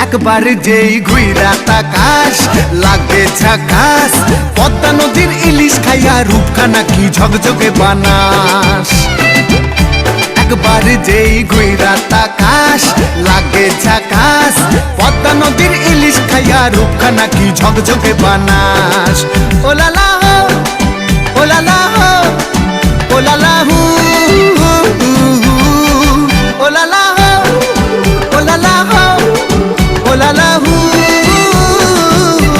একবার যেই ঘুইরা তাকাস লাগে ঝাকাস, পদ্মা নদীর ইলিশ খাইয়া রূপখানা কি ঝকঝকে বানাস। একবার যেই ঘুইরা তাকাস লাগে ঝাকাস, পদ্মা নদীর ইলিশ খাইয়া রূপখানা কি ঝকঝকে বানাস। ও লালা হো, ও লালা হো, ও লালা হু, ও লালা হো, ও লালা হো, ও লালা হু।